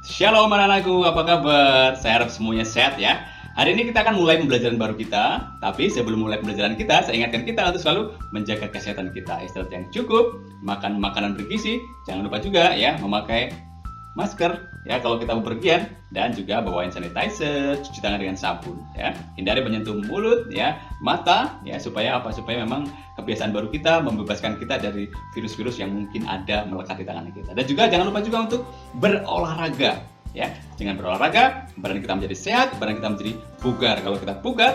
Shalom anak-anakku, apa kabar? Saya harap semuanya sehat ya. Hari ini kita akan mulai pembelajaran baru kita. Tapi sebelum mulai pembelajaran kita, saya ingatkan kita untuk selalu menjaga kesehatan kita. Istirahat yang cukup, makan makanan bergizi. Jangan lupa juga ya memakai masker ya kalau kita bepergian, dan juga bawain sanitizer, cuci tangan dengan sabun ya. Hindari menyentuh mulut ya, mata ya, supaya apa? Supaya memang kebiasaan baru kita membebaskan kita dari virus-virus yang mungkin ada melekat di tangan kita. Dan juga jangan lupa juga untuk berolahraga ya. Dengan berolahraga, badan kita menjadi sehat, badan kita menjadi bugar. Kalau kita bugar,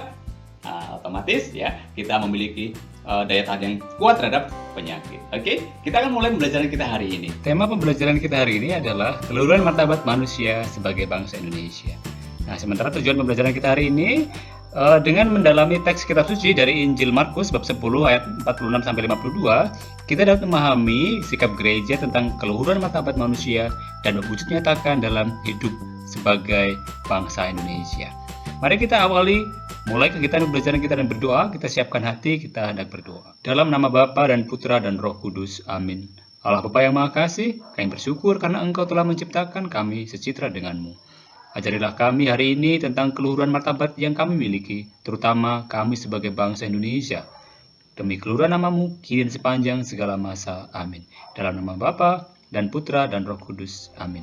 otomatis ya kita memiliki daya tahan yang kuat terhadap penyakit. Oke, kita akan mulai pembelajaran kita hari ini. Tema pembelajaran kita hari ini adalah keluhuran martabat manusia sebagai bangsa Indonesia. Nah, sementara tujuan pembelajaran kita hari ini dengan mendalami teks kitab suci dari Injil Markus bab 10 ayat 46 sampai 52, kita dapat memahami sikap gereja tentang keluhuran martabat manusia dan wujud nyatakan dalam hidup sebagai bangsa Indonesia. Mari kita awali mulai kegiatan pembelajaran kita dan berdoa. Kita siapkan hati, kita hendak berdoa. Dalam nama Bapa dan Putra dan Roh Kudus. Amin. Allah Bapa yang Maha Kasih, kami bersyukur karena Engkau telah menciptakan kami secitra dengan-Mu. Ajarilah kami hari ini tentang keluhuran martabat yang kami miliki, terutama kami sebagai bangsa Indonesia. Demi keluhuran nama-Mu, kini dan sepanjang segala masa. Amin. Dalam nama Bapa dan Putra dan Roh Kudus. Amin.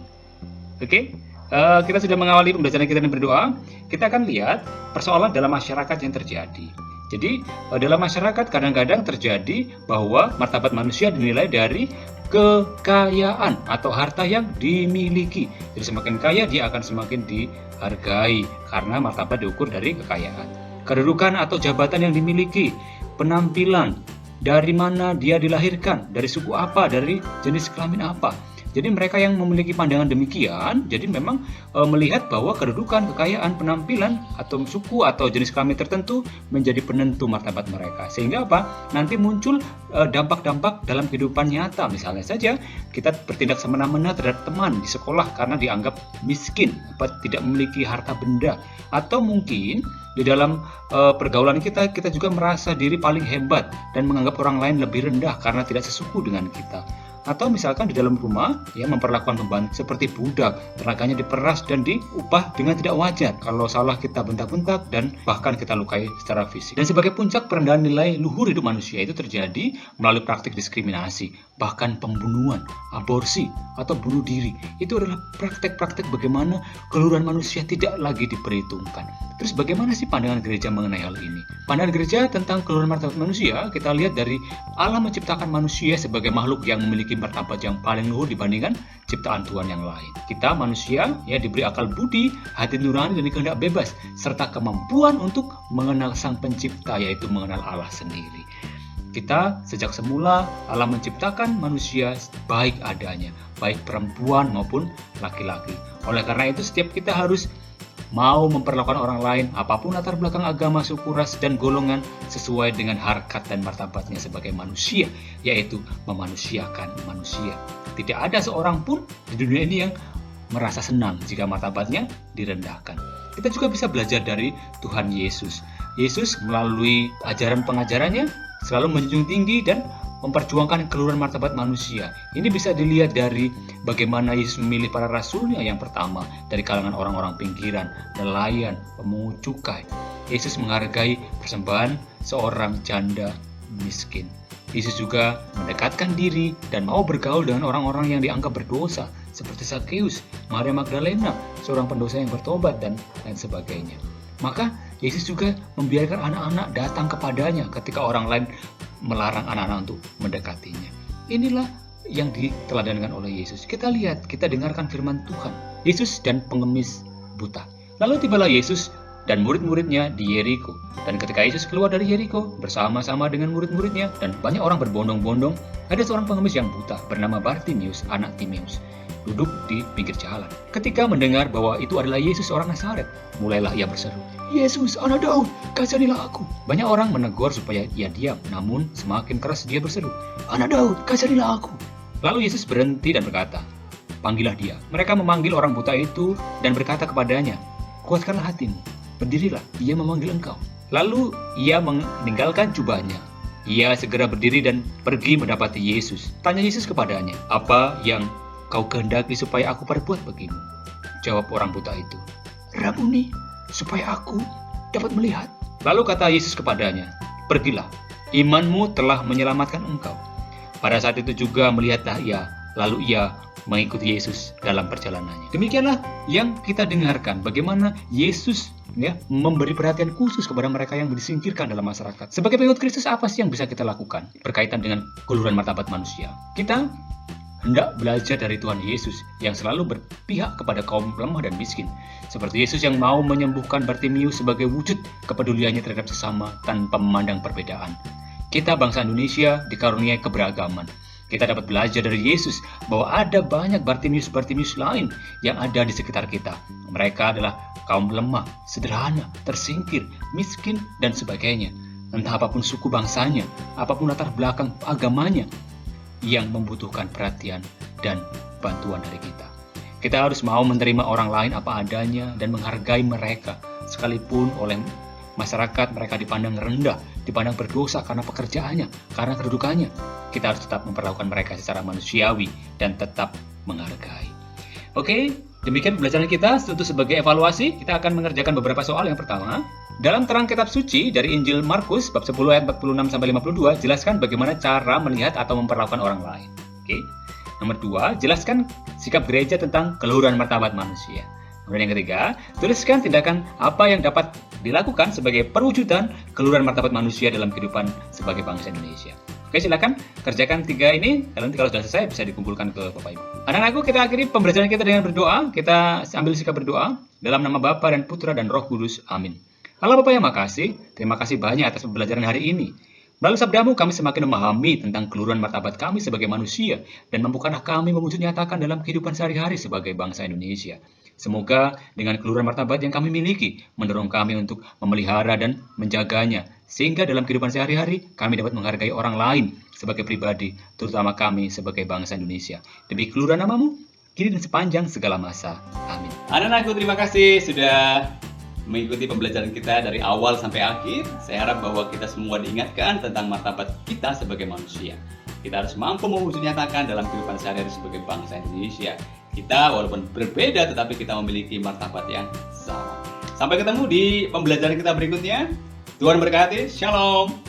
Oke. Kita sudah mengawali pembelajaran kita dan berdoa. Kita akan lihat persoalan dalam masyarakat yang terjadi. Jadi dalam masyarakat kadang-kadang terjadi bahwa martabat manusia dinilai dari kekayaan atau harta yang dimiliki. Jadi semakin kaya dia akan semakin dihargai karena martabat diukur dari kekayaan. Kedudukan atau jabatan yang dimiliki, penampilan, dari mana dia dilahirkan, dari suku apa, dari jenis kelamin apa. Jadi mereka yang memiliki pandangan demikian, jadi memang melihat bahwa kedudukan, kekayaan, penampilan, atau suku atau jenis kelamin tertentu menjadi penentu martabat mereka. Sehingga apa? Nanti muncul dampak-dampak dalam kehidupan nyata. Misalnya saja kita bertindak semena-mena terhadap teman di sekolah karena dianggap miskin, tidak memiliki harta benda. Atau mungkin di dalam pergaulan kita juga merasa diri paling hebat dan menganggap orang lain lebih rendah karena tidak sesuku dengan kita. Atau misalkan di dalam rumah ya memperlakukan pembantu seperti budak, tenaganya diperas dan diupah dengan tidak wajar. Kalau salah kita bentak-bentak dan bahkan kita lukai secara fisik. Dan sebagai puncak perendahan nilai luhur hidup manusia itu terjadi melalui praktik diskriminasi, bahkan pembunuhan, aborsi atau bunuh diri. Itu adalah praktek-praktek bagaimana keluhuran manusia tidak lagi diperhitungkan. Terus bagaimana sih pandangan gereja mengenai hal ini? Pandangan gereja tentang keluhuran martabat manusia kita lihat dari Allah menciptakan manusia sebagai makhluk yang memiliki martabat yang paling luhur dibandingkan ciptaan Tuhan yang lain. Kita manusia ya diberi akal budi, hati nurani dan kehendak bebas, serta kemampuan untuk mengenal Sang Pencipta, yaitu mengenal Allah sendiri. Kita sejak semula Allah menciptakan manusia baik adanya, baik perempuan maupun laki-laki. Oleh karena itu setiap kita harus mau memperlakukan orang lain, apapun latar belakang agama, suku, ras, dan golongan sesuai dengan harkat dan martabatnya sebagai manusia, yaitu memanusiakan manusia. Tidak ada seorang pun di dunia ini yang merasa senang jika martabatnya direndahkan. Kita juga bisa belajar dari Tuhan Yesus. Yesus melalui ajaran pengajarannya selalu menjunjung tinggi dan memperjuangkan keluhuran martabat manusia. Ini bisa dilihat dari bagaimana Yesus memilih para rasulnya yang pertama dari kalangan orang-orang pinggiran, nelayan, pemungut cukai. Yesus menghargai persembahan seorang janda miskin. Yesus juga mendekatkan diri dan mau bergaul dengan orang-orang yang dianggap berdosa seperti Zakheus, Maria Magdalena, seorang pendosa yang bertobat dan lain sebagainya. Maka Yesus juga membiarkan anak-anak datang kepadanya ketika orang lain melarang anak-anak untuk mendekatinya. Inilah yang diteladankan oleh Yesus. Kita lihat, kita dengarkan firman Tuhan. Yesus dan pengemis buta. Lalu tibalah Yesus dan murid-muridnya di Yeriko. Dan ketika Yesus keluar dari Yeriko bersama-sama dengan murid-muridnya dan banyak orang berbondong-bondong, ada seorang pengemis yang buta bernama Bartimius, anak Timeus, duduk di pinggir jalan. Ketika mendengar bahwa itu adalah Yesus orang Nazaret, mulailah ia berseru, "Yesus, anak Daud, kasihanilah aku." Banyak orang menegur supaya ia diam, namun semakin keras dia berseru, "Anak Daud, kasihanilah aku." Lalu Yesus berhenti dan berkata, "Panggillah dia." Mereka memanggil orang buta itu dan berkata kepadanya, "Kuatkanlah hatimu, berdirilah, ia memanggil engkau." Lalu ia meninggalkan jubahnya. Ia segera berdiri dan pergi mendapati Yesus. Tanya Yesus kepadanya, "Apa yang kau kehendaki supaya aku perbuat bagimu?" jawab orang buta itu. Rabuni, supaya aku dapat melihat. Lalu kata Yesus kepadanya, pergilah, imanmu telah menyelamatkan engkau. Pada saat itu juga melihatlah ia, lalu ia mengikuti Yesus dalam perjalanannya. Demikianlah yang kita dengarkan bagaimana Yesus memberi perhatian khusus kepada mereka yang disingkirkan dalam masyarakat. Sebagai pengikut Kristus, apa sih yang bisa kita lakukan berkaitan dengan keluhuran martabat manusia? Kita hendak belajar dari Tuhan Yesus yang selalu berpihak kepada kaum lemah dan miskin. Seperti Yesus yang mau menyembuhkan Bartimius sebagai wujud kepeduliannya terhadap sesama tanpa memandang perbedaan. Kita bangsa Indonesia dikaruniai keberagaman. Kita dapat belajar dari Yesus bahwa ada banyak Bartimius lain yang ada di sekitar kita. Mereka adalah kaum lemah, sederhana, tersingkir, miskin, dan sebagainya. Entah apapun suku bangsanya, apapun latar belakang agamanya, yang membutuhkan perhatian dan bantuan dari kita. Kita harus mau menerima orang lain apa adanya dan menghargai mereka, sekalipun oleh masyarakat mereka dipandang rendah, dipandang berdosa karena pekerjaannya, karena kedudukannya. Kita harus tetap memperlakukan mereka secara manusiawi dan tetap menghargai. Oke, demikian pembelajaran kita. Untuk sebagai evaluasi, kita akan mengerjakan beberapa soal. Yang pertama, dalam terang kitab suci dari Injil Markus bab 10 ayat 46-52, jelaskan bagaimana cara melihat atau memperlakukan orang lain. Oke. Nomor 2, jelaskan sikap gereja tentang keluhuran martabat manusia. Kemudian yang ketiga, tuliskan tindakan apa yang dapat dilakukan sebagai perwujudan keluhuran martabat manusia dalam kehidupan sebagai bangsa Indonesia. Oke, silakan kerjakan 3 ini. Nanti kalau sudah selesai bisa dikumpulkan ke Bapak Ibu. Anak-anakku, kita akhiri pembelajaran kita dengan berdoa. Kita ambil sikap berdoa dalam nama Bapa dan Putra dan Roh Kudus. Amin. Allah Bapa yang makasih, terima kasih banyak atas pembelajaran hari ini. Melalui sabdamu kami semakin memahami tentang keluhuran martabat kami sebagai manusia dan mampukanlah kami mewujud nyatakan dalam kehidupan sehari-hari sebagai bangsa Indonesia. Semoga dengan keluhuran martabat yang kami miliki mendorong kami untuk memelihara dan menjaganya, sehingga dalam kehidupan sehari-hari kami dapat menghargai orang lain sebagai pribadi, terutama kami sebagai bangsa Indonesia. Demi keluhuran namamu, kini dan sepanjang segala masa. Amin. Anak-anakku, terima kasih sudah mengikuti pembelajaran kita dari awal sampai akhir. Saya harap bahwa kita semua diingatkan tentang martabat kita sebagai manusia. Kita harus mampu mewujud nyatakan dalam kehidupan sehari-hari sebagai bangsa Indonesia. Kita walaupun berbeda, tetapi kita memiliki martabat yang sama. Sampai ketemu di pembelajaran kita berikutnya. Tuhan berkati. Shalom.